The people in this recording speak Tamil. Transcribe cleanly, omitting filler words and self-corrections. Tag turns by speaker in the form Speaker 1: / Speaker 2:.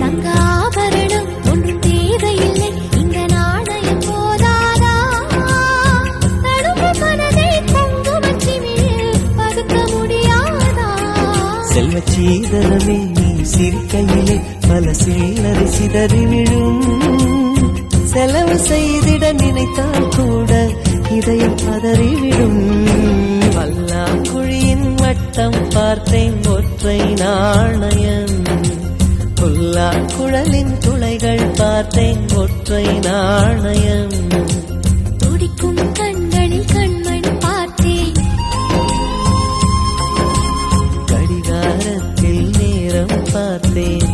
Speaker 1: தங்க ஆபரணம் ஒன்றும் தேவையில்லை, இந்த நாணயம் போதாதா? தடுப்பு மனதை குங்குமச்சிமிழில் பதுக்க முடியாதா?
Speaker 2: செல்வச் சீதனமே நீ சிரிக்கையிலே பல சில்லறை சிதறி விழும். செலவு செய்திட நினைத்தால் கூட இதயம் பதறிவிடும். பல்லாங்குழியின் வட்டம் பார்த்தேன் ஒற்றை நாணயம், புல்லாங்குழலின் துளைகள் பார்த்தேன் ஒற்றை நாணயம்.
Speaker 1: துடிக்கும் கண்களில் கண்மணி பார்த்தேன்,
Speaker 2: கடிகாரத்தில் நேரம் பார்த்தேன்.